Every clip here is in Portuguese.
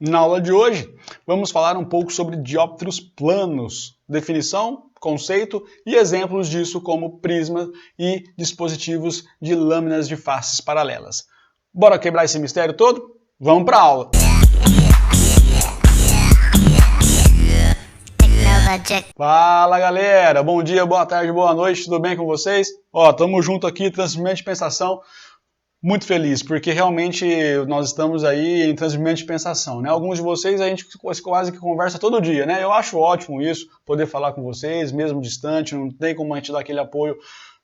Na aula de hoje, vamos falar um pouco sobre dióptros planos, definição, conceito e exemplos disso como prisma e dispositivos de lâminas de faces paralelas. Bora quebrar esse mistério todo? Vamos para a aula! Fala galera, bom dia, boa tarde, boa noite, tudo bem com vocês? Tamo junto aqui, Transcendimento de Pensação. Muito feliz, porque realmente nós estamos aí em transcendimento de pensação, né? Alguns de vocês a gente quase que conversa todo dia, né? Eu acho ótimo isso, poder falar com vocês, mesmo distante, não tem como a gente dar aquele apoio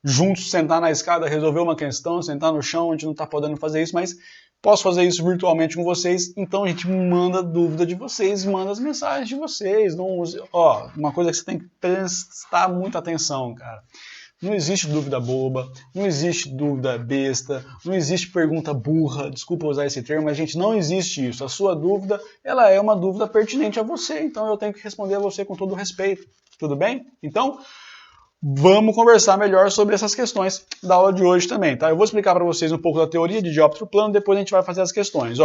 juntos, sentar na escada, resolver uma questão, sentar no chão, a gente não está podendo fazer isso, mas posso fazer isso virtualmente com vocês, então a gente manda dúvida de vocês, manda as mensagens de vocês. Não use... Uma coisa que você tem que prestar muita atenção, cara. Não existe dúvida boba, não existe dúvida besta, não existe pergunta burra, desculpa usar esse termo, mas gente, não existe isso. A sua dúvida, ela é uma dúvida pertinente a você, então eu tenho que responder a você com todo respeito, tudo bem? Então, vamos conversar melhor sobre essas questões da aula de hoje também, tá? Eu vou explicar para vocês um pouco da teoria de dióptro plano, depois a gente vai fazer as questões,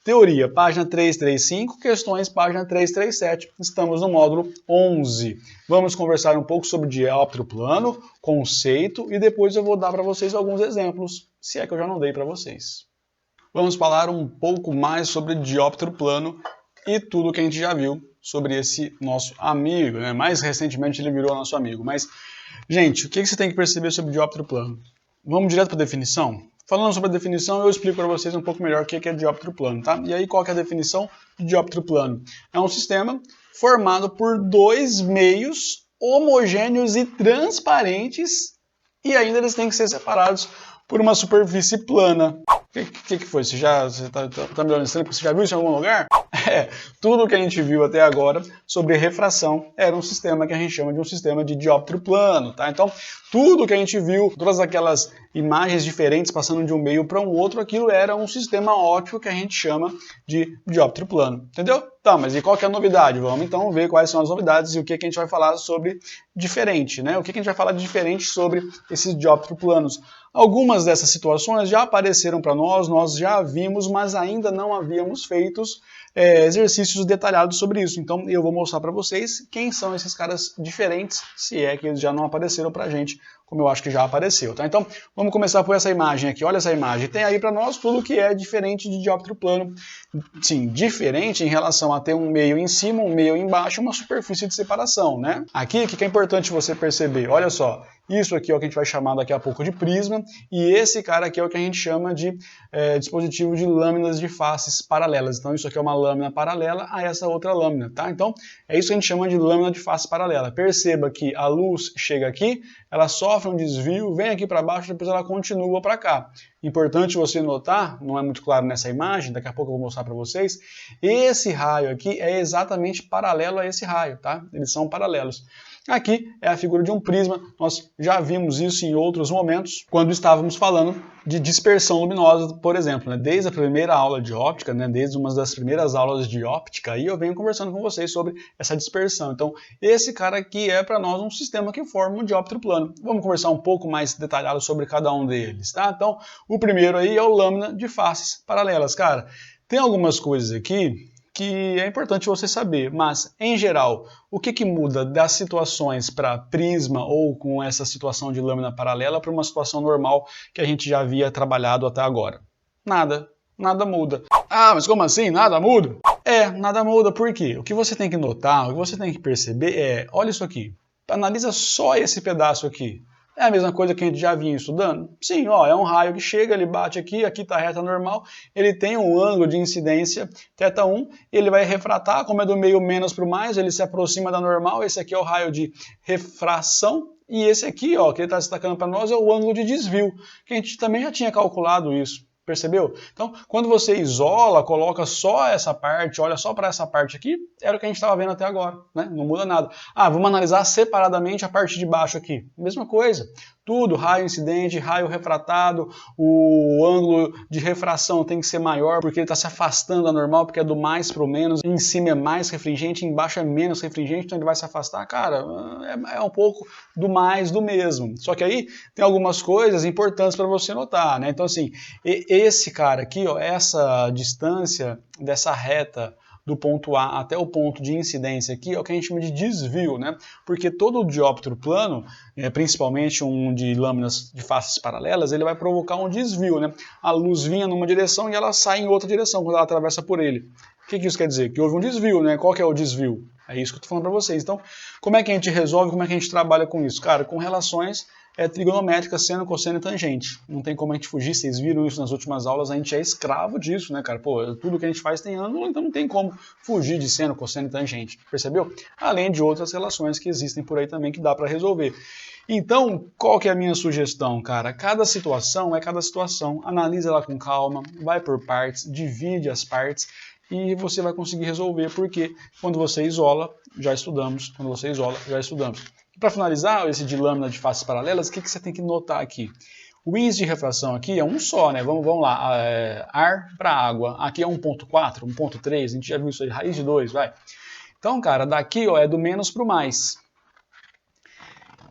Teoria, página 335, questões, página 337. Estamos no módulo 11. Vamos conversar um pouco sobre dióptro plano, conceito, e depois eu vou dar para vocês alguns exemplos, se é que eu já não dei para vocês. Vamos falar um pouco mais sobre dióptro plano e tudo que a gente já viu sobre esse nosso amigo, né? Mais recentemente ele virou nosso amigo. Mas, gente, o que você tem que perceber sobre dióptro plano? Vamos direto para a definição? Falando sobre a definição, eu explico para vocês um pouco melhor o que é dióptro plano, tá? E aí, qual que é a definição de dióptro plano? É um sistema formado por dois meios homogêneos e transparentes, e ainda eles têm que ser separados por uma superfície plana. O que foi? Você tá me olhando estranho porque você já viu isso em algum lugar? Tudo que a gente viu até agora sobre refração era um sistema que a gente chama de um sistema de dióptro plano, tá? Então, tudo que a gente viu, todas aquelas imagens diferentes passando de um meio para um outro, aquilo era um sistema óptico que a gente chama de dióptro plano, entendeu? Tá, mas e qual que é a novidade? Vamos então ver quais são as novidades e o que a gente vai falar sobre diferente, né? O que a gente vai falar de diferente sobre esses dióptro planos. Algumas dessas situações já apareceram para nós já vimos, mas ainda não havíamos feito exercícios detalhados sobre isso. Então eu vou mostrar para vocês quem são esses caras diferentes, se é que eles já não apareceram para a gente, como eu acho que já apareceu, tá? Então vamos começar por essa imagem aqui. Olha essa imagem. Tem aí para nós tudo que é diferente de dióptro plano. Sim, diferente em relação a ter um meio em cima, um meio embaixo, uma superfície de separação, né? Aqui, o que é importante você perceber? Olha só, isso aqui é o que a gente vai chamar daqui a pouco de prisma, e esse cara aqui é o que a gente chama de dispositivo de lâminas de faces paralelas. Então isso aqui é uma lâmina paralela a essa outra lâmina, tá? Então é isso que a gente chama de lâmina de face paralela. Perceba que a luz chega aqui, ela sofre um desvio, vem aqui para baixo, depois ela continua para cá. Importante você notar, não é muito claro nessa imagem, daqui a pouco eu vou mostrar para vocês, esse raio aqui é exatamente paralelo a esse raio, tá? Eles são paralelos. Aqui é a figura de um prisma, nós já vimos isso em outros momentos, quando estávamos falando de dispersão luminosa, por exemplo, né? Desde a primeira aula de óptica, né? Desde uma das primeiras aulas de óptica, aí eu venho conversando com vocês sobre essa dispersão. Então, esse cara aqui é para nós um sistema que forma um dióptro plano. Vamos conversar um pouco mais detalhado sobre cada um deles, tá? Então, o primeiro aí é o lâmina de faces paralelas. Cara, tem algumas coisas aqui que é importante você saber, mas, em geral, o que muda das situações para prisma ou com essa situação de lâmina paralela para uma situação normal que a gente já havia trabalhado até agora? Nada. Nada muda. Ah, mas como assim? Nada muda? Nada muda. Por quê? O que você tem que notar, o que você tem que perceber olha isso aqui. Analisa só esse pedaço aqui. É a mesma coisa que a gente já vinha estudando? Sim, é um raio que chega, ele bate aqui está a reta normal, ele tem um ângulo de incidência θ1, ele vai refratar, como é do meio menos para o mais, ele se aproxima da normal, esse aqui é o raio de refração, e esse aqui, que ele está destacando para nós, é o ângulo de desvio, que a gente também já tinha calculado isso. Percebeu? Então, quando você isola, coloca só essa parte, olha só para essa parte aqui, era o que a gente estava vendo até agora, né? Não muda nada. Vamos analisar separadamente a parte de baixo aqui. Mesma coisa. Tudo, raio incidente, raio refratado, o ângulo de refração tem que ser maior porque ele está se afastando da normal, porque é do mais para o menos, em cima é mais refringente, embaixo é menos refringente, então ele vai se afastar. Cara, é um pouco do mais do mesmo. Só que aí tem algumas coisas importantes para você notar, né? Então assim, esse cara aqui, essa distância dessa reta do ponto A até o ponto de incidência aqui é o que a gente chama de desvio, né? Porque todo dióptero plano, principalmente um de lâminas de faces paralelas, ele vai provocar um desvio, né? A luz vinha numa direção e ela sai em outra direção quando ela atravessa por ele. O que isso quer dizer? Que houve um desvio, né? Qual que é o desvio? É isso que eu estou falando para vocês. Então, como é que a gente resolve, como é que a gente trabalha com isso? Cara, com relações trigonométricas, seno, cosseno e tangente. Não tem como a gente fugir, vocês viram isso nas últimas aulas, a gente é escravo disso, né, cara? Pô, tudo que a gente faz tem ângulo, então não tem como fugir de seno, cosseno e tangente, percebeu? Além de outras relações que existem por aí também que dá para resolver. Então, qual que é a minha sugestão, cara? Cada situação é cada situação, analisa ela com calma, vai por partes, divide as partes, e você vai conseguir resolver, porque quando você isola, já estudamos, quando você isola, já estudamos. Para finalizar esse de lâmina de faces paralelas, o que você tem que notar aqui? O índice de refração aqui é um só, né? Vamos lá, ar para água, aqui é 1.4, 1.3, a gente já viu isso aí, raiz de 2, vai. Então, cara, daqui ó, é do menos para o mais.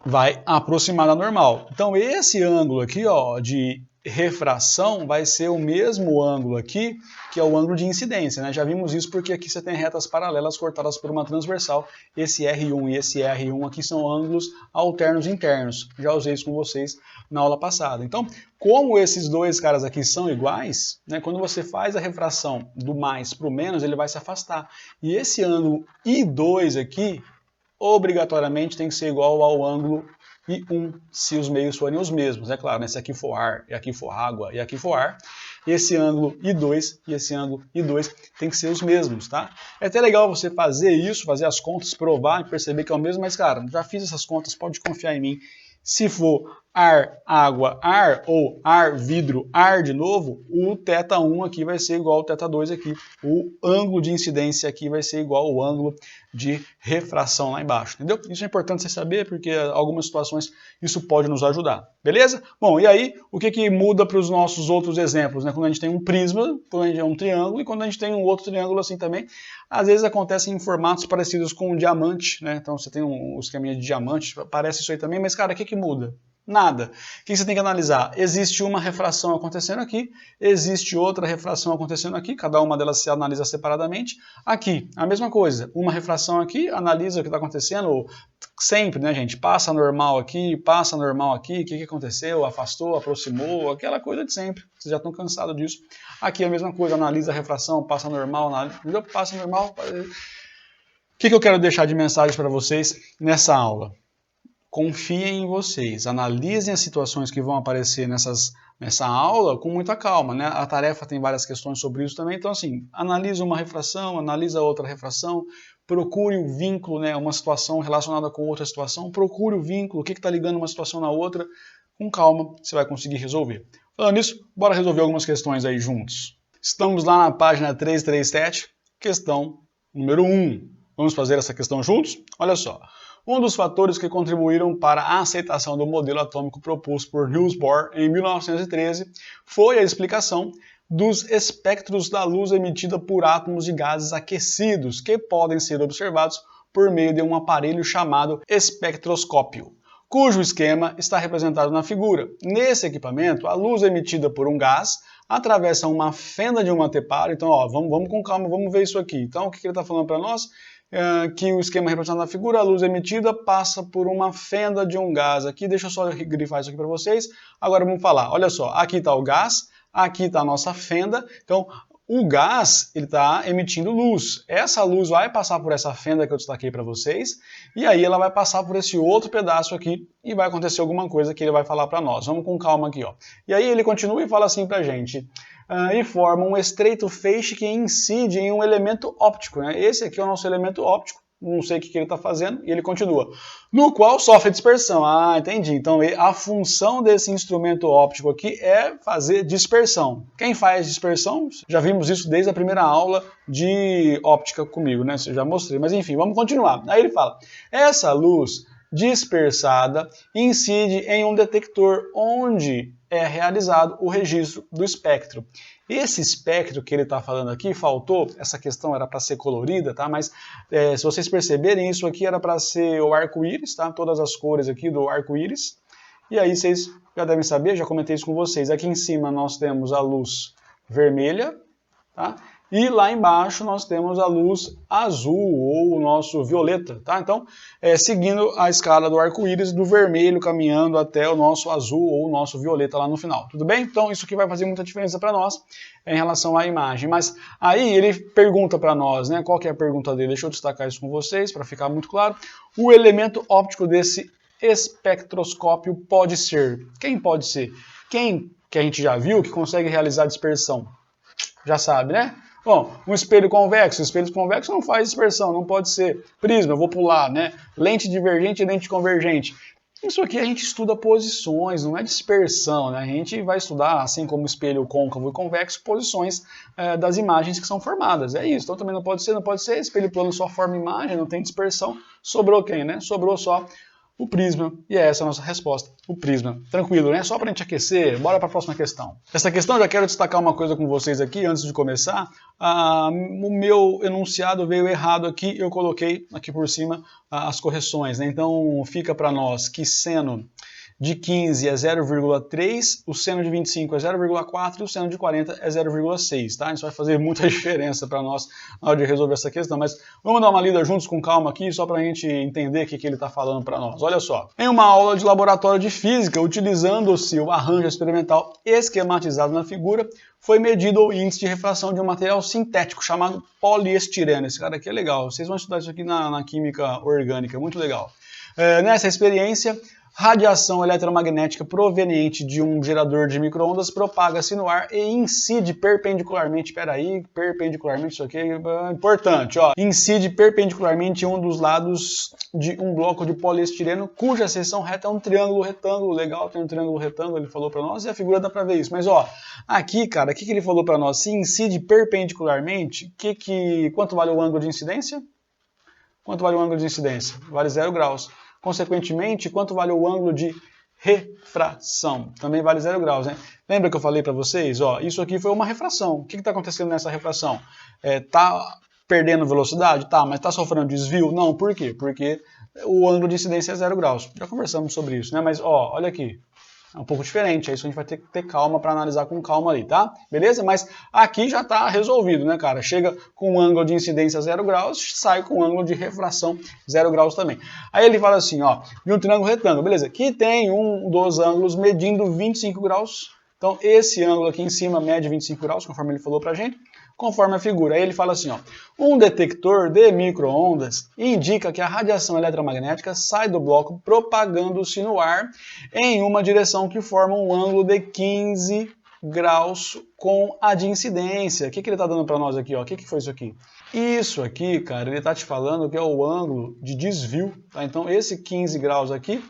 Vai aproximar da normal. Então, esse ângulo aqui ó, de refração vai ser o mesmo ângulo aqui, que é o ângulo de incidência, né? Já vimos isso porque aqui você tem retas paralelas cortadas por uma transversal. Esse R1 e esse R1 aqui são ângulos alternos internos. Já usei isso com vocês na aula passada. Então, como esses dois caras aqui são iguais, né, quando você faz a refração do mais para o menos, ele vai se afastar. E esse ângulo I2 aqui, obrigatoriamente tem que ser igual ao ângulo I1, se os meios forem os mesmos, é claro, né? Se aqui for ar, e aqui for água, e aqui for ar, esse ângulo I2 e esse ângulo I2 tem que ser os mesmos, tá? É até legal você fazer isso, fazer as contas, provar e perceber que é o mesmo, mas, cara, já fiz essas contas, pode confiar em mim. Se for ar, água, ar, ou ar, vidro, ar de novo, o θ1 aqui vai ser igual ao θ2 aqui. O ângulo de incidência aqui vai ser igual ao ângulo de refração lá embaixo, entendeu? Isso é importante você saber, porque em algumas situações isso pode nos ajudar, beleza? Bom, e aí, o que muda para os nossos outros exemplos, né? Quando a gente tem um prisma, quando a gente tem um triângulo, e quando a gente tem um outro triângulo assim também, às vezes acontecem em formatos parecidos com um diamante, né? Então você tem um esqueminha de diamante, parece isso aí também, mas cara, o que muda? Nada. O que você tem que analisar? Existe uma refração acontecendo aqui, existe outra refração acontecendo aqui, cada uma delas se analisa separadamente. Aqui, a mesma coisa, uma refração aqui, analisa o que está acontecendo, sempre, né, gente? Passa normal aqui, o que aconteceu, afastou, aproximou, aquela coisa de sempre. Vocês já estão cansados disso. Aqui a mesma coisa, analisa a refração, passa normal, analisa, passa normal. O que eu quero deixar de mensagem para vocês nessa aula? Confiem em vocês, analisem as situações que vão aparecer nessa aula com muita calma, né? A tarefa tem várias questões sobre isso também, então assim, analisa uma refração, analisa outra refração, procure o vínculo, né? Uma situação relacionada com outra situação, procure o vínculo, o que está ligando uma situação na outra, com calma você vai conseguir resolver. Falando nisso, bora resolver algumas questões aí juntos. Estamos lá na página 337, questão número 1. Vamos fazer essa questão juntos? Olha só. Um dos fatores que contribuíram para a aceitação do modelo atômico proposto por Niels Bohr em 1913 foi a explicação dos espectros da luz emitida por átomos de gases aquecidos que podem ser observados por meio de um aparelho chamado espectroscópio, cujo esquema está representado na figura. Nesse equipamento, a luz emitida por um gás atravessa uma fenda de um anteparo. Então, ó, vamos com calma, vamos ver isso aqui. Então, o que ele está falando para nós? Que o esquema representado na figura, a luz emitida passa por uma fenda de um gás aqui. Deixa eu só grifar isso aqui para vocês. Agora vamos falar. Olha só, aqui está o gás, aqui está a nossa fenda. Então, o gás ele está emitindo luz. Essa luz vai passar por essa fenda que eu destaquei para vocês, e aí ela vai passar por esse outro pedaço aqui e vai acontecer alguma coisa que ele vai falar para nós. Vamos com calma aqui, ó. E aí ele continua e fala assim para a gente. E forma um estreito feixe que incide em um elemento óptico, né? Esse aqui é o nosso elemento óptico, não sei o que ele está fazendo, e ele continua. No qual sofre dispersão. Ah, entendi. Então a função desse instrumento óptico aqui é fazer dispersão. Quem faz dispersão? Já vimos isso desde a primeira aula de óptica comigo, né? Eu já mostrei, mas enfim, vamos continuar. Aí ele fala, essa luz dispersada incide em um detector onde é realizado o registro do espectro. Esse espectro que ele está falando aqui, faltou, essa questão era para ser colorida, tá? Mas se vocês perceberem, isso aqui era para ser o arco-íris, tá? Todas as cores aqui do arco-íris. E aí vocês já devem saber, já comentei isso com vocês. Aqui em cima nós temos a luz vermelha, tá? E lá embaixo nós temos a luz azul, ou o nosso violeta, tá? Então, seguindo a escala do arco-íris, do vermelho caminhando até o nosso azul ou o nosso violeta lá no final, tudo bem? Então, isso aqui vai fazer muita diferença para nós em relação à imagem. Mas aí ele pergunta para nós, né? Qual que é a pergunta dele? Deixa eu destacar isso com vocês, para ficar muito claro. O elemento óptico desse espectroscópio pode ser. Quem pode ser? Quem que a gente já viu que consegue realizar dispersão? Já sabe, né? Bom, um espelho convexo. Espelho convexo não faz dispersão, não pode ser. Prisma, eu vou pular, né? Lente divergente e lente convergente. Isso aqui a gente estuda posições, não é dispersão, né? A gente vai estudar, assim como espelho côncavo e convexo, posições das imagens que são formadas. É isso. Então também não pode ser. Espelho plano só forma imagem, não tem dispersão. Sobrou quem, né? Sobrou só o prisma. E essa é a nossa resposta, o prisma. Tranquilo, né? Só para a gente aquecer, bora para a próxima questão. Essa questão, já quero destacar uma coisa com vocês aqui, antes de começar. O meu enunciado veio errado aqui, eu coloquei aqui por cima as correções, né? Então, fica para nós que seno de 15 é 0,3, o seno de 25 é 0,4 e o seno de 40 é 0,6, tá? Isso vai fazer muita diferença para nós na hora de resolver essa questão, mas vamos dar uma lida juntos com calma aqui, só para a gente entender o que ele está falando para nós. Olha só, em uma aula de laboratório de física, utilizando-se o arranjo experimental esquematizado na figura, foi medido o índice de refração de um material sintético chamado poliestireno. Esse cara aqui é legal, vocês vão estudar isso aqui na química orgânica, muito legal. Nessa experiência, radiação eletromagnética proveniente de um gerador de micro-ondas propaga-se no ar e incide perpendicularmente, perpendicularmente, isso aqui é importante, ó, incide perpendicularmente em um dos lados de um bloco de poliestireno, cuja seção reta é um triângulo retângulo, legal, tem um triângulo retângulo, ele falou para nós, e a figura dá para ver isso, mas ó, aqui, cara, o que ele falou para nós? Se incide perpendicularmente, quanto vale o ângulo de incidência? Quanto vale o ângulo de incidência? Vale 0 graus. Consequentemente, quanto vale o ângulo de refração? Também vale 0 graus, né? Lembra que eu falei para vocês? Ó, isso aqui foi uma refração. O que está acontecendo nessa refração? Tá perdendo velocidade? Tá, mas está sofrendo desvio? Não, por quê? Porque o ângulo de incidência é 0 graus. Já conversamos sobre isso, né? Mas, ó, olha aqui. É um pouco diferente, é isso a gente vai ter que ter calma para analisar com calma ali, tá? Beleza? Mas aqui já está resolvido, né, cara? Chega com um ângulo de incidência 0 graus, sai com um ângulo de refração 0 graus também. Aí ele fala assim, ó, de um triângulo retângulo, beleza? Que tem um dos ângulos medindo 25 graus. Então esse ângulo aqui em cima mede 25 graus, conforme ele falou pra gente, conforme a figura. Aí ele fala assim, ó, um detector de micro-ondas indica que a radiação eletromagnética sai do bloco propagando-se no ar em uma direção que forma um ângulo de 15 graus com a de incidência. O que ele está dando para nós aqui? Ó? O que foi isso aqui? Isso aqui, cara, ele está te falando que é o ângulo de desvio. Tá? Então esse 15 graus aqui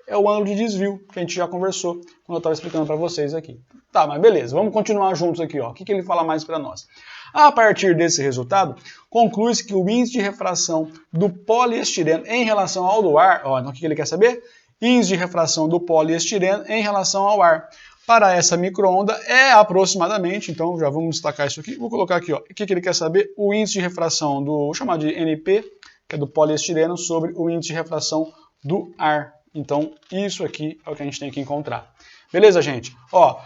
é o ângulo de desvio, que a gente já conversou quando eu estava explicando para vocês aqui. Tá, mas beleza, vamos continuar juntos aqui. Ó. O que ele fala mais para nós? A partir desse resultado, conclui-se que o índice de refração do poliestireno em relação ao do ar, ó, então o que ele quer saber? Índice de refração do poliestireno em relação ao ar. Para essa micro-onda é aproximadamente, então já vamos destacar isso aqui, vou colocar aqui, ó, o que ele quer saber? O índice de refração do, vou chamar de NP, que é do poliestireno, sobre o índice de refração do ar. Então, isso aqui é o que a gente tem que encontrar. Beleza, gente? Ó,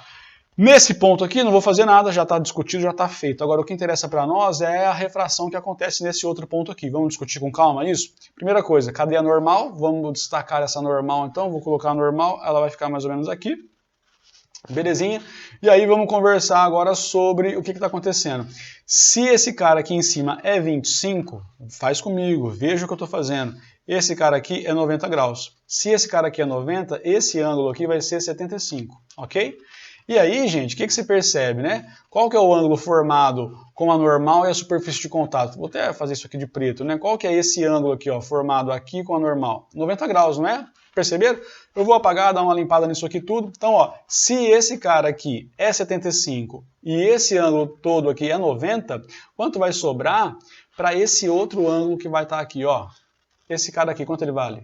nesse ponto aqui, não vou fazer nada, já está discutido, já está feito. Agora, o que interessa para nós é a refração que acontece nesse outro ponto aqui. Vamos discutir com calma isso? Primeira coisa, cadê a normal? Vamos destacar essa normal, então. Vou colocar a normal, ela vai ficar mais ou menos aqui. Belezinha? E aí vamos conversar agora sobre o que está acontecendo. Se esse cara aqui em cima é 25, faz comigo, veja o que eu estou fazendo. Esse cara aqui é 90 graus. Se esse cara aqui é 90, esse ângulo aqui vai ser 75, ok? E aí, gente, o que você percebe, né? Qual que é o ângulo formado com a normal e a superfície de contato? Vou até fazer isso aqui de preto, né? Qual que é esse ângulo aqui, ó, formado aqui com a normal? 90 graus, não é? Perceberam? Eu vou apagar, dar uma limpada nisso aqui tudo. Então, ó, se esse cara aqui é 75 e esse ângulo todo aqui é 90, quanto vai sobrar para esse outro ângulo que vai estar aqui, ó? Esse cara aqui, quanto ele vale?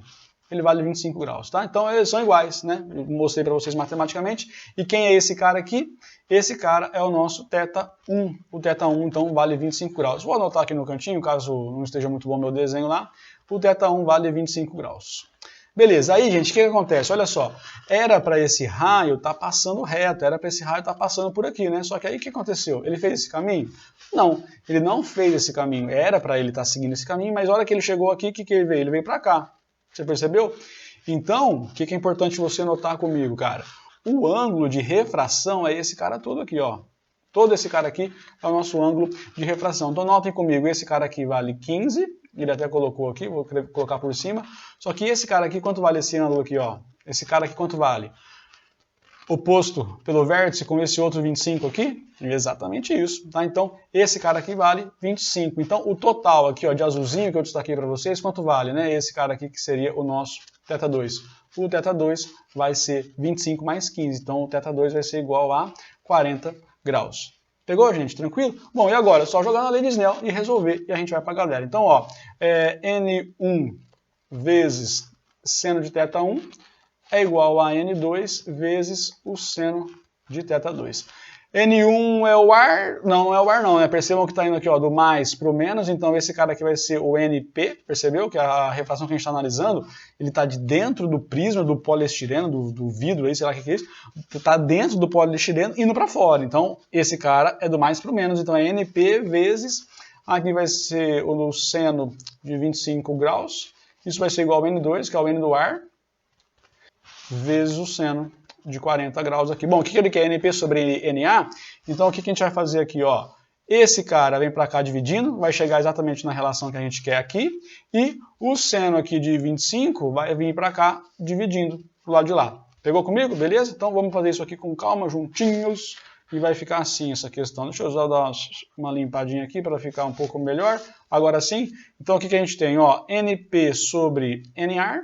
Ele vale 25 graus, tá? Então eles são iguais, né? Eu mostrei para vocês matematicamente. E quem é esse cara aqui? Esse cara é o nosso θ1. O θ1, então, vale 25 graus. Vou anotar aqui no cantinho, caso não esteja muito bom meu desenho lá. O θ1 vale 25 graus. Beleza, aí, gente, o que acontece? Olha só, era para esse raio estar passando reto, era para esse raio estar passando por aqui, né? Só que aí o que aconteceu? Ele fez esse caminho? Não, ele não fez esse caminho. Era para ele estar seguindo esse caminho, mas a hora que ele chegou aqui, o que ele veio? Ele veio para cá. Você percebeu? Então, o que é importante você notar comigo, cara? O ângulo de refração é esse cara todo aqui, ó. Todo esse cara aqui é o nosso ângulo de refração. Então notem comigo, esse cara aqui vale 15, ele até colocou aqui, vou colocar por cima. Só que esse cara aqui, quanto vale esse ângulo aqui, ó? Esse cara aqui quanto vale? Oposto pelo vértice com esse outro 25 aqui? Exatamente isso, tá? Então esse cara aqui vale 25. Então o total aqui, ó, de azulzinho que eu destaquei para vocês, quanto vale, né? Esse cara aqui que seria o nosso θ2. O θ2 vai ser 25 mais 15, então o θ2 vai ser igual a 40 graus. Pegou, gente? Tranquilo? Bom, e agora? É só jogar na lei de Snell e resolver e a gente vai para a galera. Então, ó, N1 vezes seno de θ1 é igual a N2 vezes o seno de θ2. N1 é o ar, não é o ar não, né? Percebam que está indo aqui, ó, do mais para o menos, então esse cara aqui vai ser o NP, percebeu? Que a refração que a gente está analisando, ele está de dentro do prisma, do poliestireno, do vidro, aí, sei lá o que é isso, está dentro do poliestireno indo para fora, então esse cara é do mais para o menos, então é NP vezes, aqui vai ser o seno de 25 graus, isso vai ser igual ao N2, que é o N do ar, vezes o seno de 40 graus aqui. Bom, o que ele quer? NP sobre NA? Então, o que a gente vai fazer aqui? Ó? Esse cara vem para cá dividindo, vai chegar exatamente na relação que a gente quer aqui, e o seno aqui de 25 vai vir para cá dividindo do lado de lá. Pegou comigo? Beleza? Então, vamos fazer isso aqui com calma, juntinhos, e vai ficar assim essa questão. Deixa eu só dar uma limpadinha aqui para ficar um pouco melhor. Agora sim. Então, o que a gente tem? Ó, NP sobre NR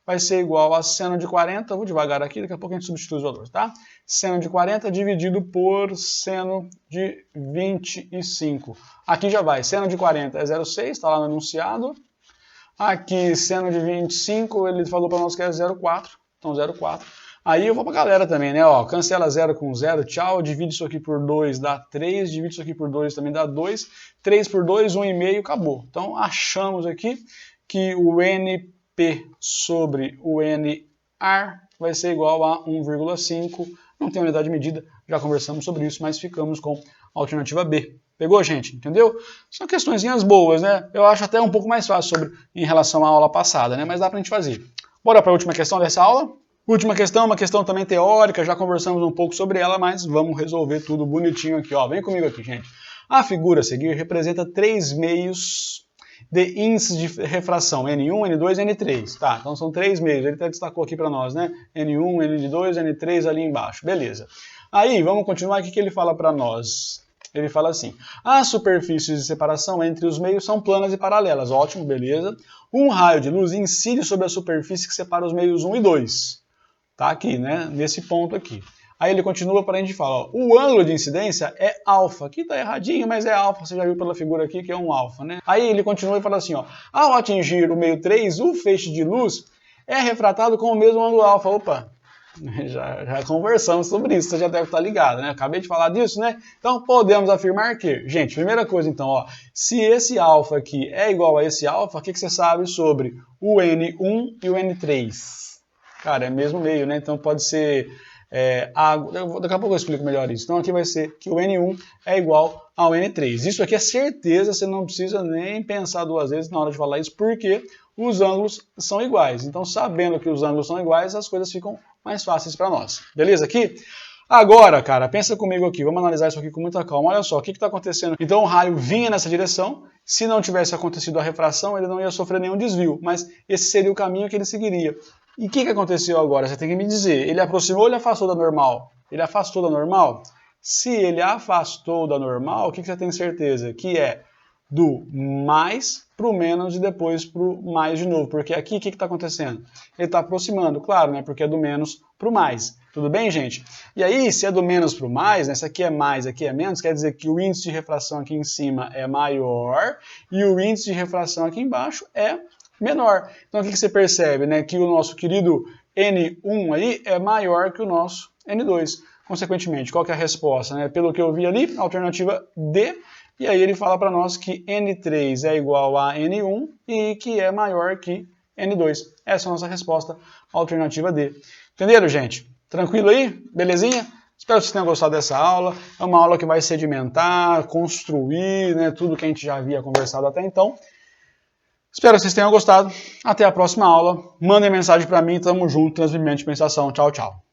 vai ser igual a seno de 40, vou devagar aqui, daqui a pouco a gente substitui os valores, tá? Seno de 40 dividido por seno de 25. Aqui já vai, seno de 40 é 0,6, está lá no enunciado. Aqui, seno de 25, ele falou para nós que é 0,4, então 0,4. Aí eu vou para a galera também, né? Ó, cancela 0 com 0, tchau, divide isso aqui por 2, dá 3, divide isso aqui por 2 também dá 2, 3 por 2, 1,5, acabou. Então achamos aqui que o NP sobre o NR vai ser igual a 1,5, não tem unidade de medida, já conversamos sobre isso, mas ficamos com a alternativa B. Pegou, gente? Entendeu? São questõezinhas boas, né? Eu acho até um pouco mais fácil em relação à aula passada, né? Mas dá pra gente fazer. Bora para a última questão dessa aula? Última questão, uma questão também teórica, já conversamos um pouco sobre ela, mas vamos resolver tudo bonitinho aqui, ó. Vem comigo aqui, gente. A figura a seguir representa 3 meios de índices de refração, N1, N2 e N3. Tá, então são 3 meios, ele até destacou aqui para nós, né? N1, N2, N3 ali embaixo, beleza. Aí, vamos continuar, o que ele fala para nós? Ele fala assim, as superfícies de separação entre os meios são planas e paralelas, ótimo, beleza. Um raio de luz incide sobre a superfície que separa os meios 1 e 2. Tá aqui, né? Nesse ponto aqui. Aí ele continua para a gente falar, ó, o ângulo de incidência é alfa. Aqui tá erradinho, mas é alfa. Você já viu pela figura aqui que é um alfa, né? Aí ele continua e fala assim, ó, ao atingir o meio 3, o feixe de luz é refratado com o mesmo ângulo alfa. Opa, já conversamos sobre isso, você já deve estar ligado, né? Acabei de falar disso, né? Então podemos afirmar que, gente, primeira coisa então, ó, se esse alfa aqui é igual a esse alfa, o que você sabe sobre o N1 e o N3? Cara, é mesmo meio, né? Então pode ser daqui a pouco eu explico melhor isso. Então aqui vai ser que o N1 é igual ao N3. Isso aqui é certeza, você não precisa nem pensar duas vezes na hora de falar isso, porque os ângulos são iguais. Então, sabendo que os ângulos são iguais, as coisas ficam mais fáceis para nós. Beleza aqui? Agora, cara, pensa comigo aqui, vamos analisar isso aqui com muita calma. Olha só, o que está acontecendo? Então o raio vinha nessa direção, se não tivesse acontecido a refração, ele não ia sofrer nenhum desvio, mas esse seria o caminho que ele seguiria. E o que aconteceu agora? Você tem que me dizer, ele aproximou ou ele afastou da normal? Ele afastou da normal? Se ele afastou da normal, o que você tem certeza? Que é do mais para o menos e depois para o mais de novo. Porque aqui o que está acontecendo? Ele está aproximando, claro, né? Porque é do menos para o mais. Tudo bem, gente? E aí, se é do menos para o mais, né? Se aqui é mais, aqui é menos, quer dizer que o índice de refração aqui em cima é maior e o índice de refração aqui embaixo é menor. Então o que você percebe? Né? Que o nosso querido N1 aí é maior que o nosso N2. Consequentemente, qual que é a resposta? Né? Pelo que eu vi ali, alternativa D. E aí ele fala para nós que N3 é igual a N1 e que é maior que N2. Essa é a nossa resposta, alternativa D. Entenderam, gente? Tranquilo aí? Belezinha? Espero que vocês tenham gostado dessa aula. É uma aula que vai sedimentar, construir, né, tudo que a gente já havia conversado até então. Espero que vocês tenham gostado. Até a próxima aula. Mandem mensagem para mim. Tamo junto. Transmimento de Pensação. Tchau, tchau.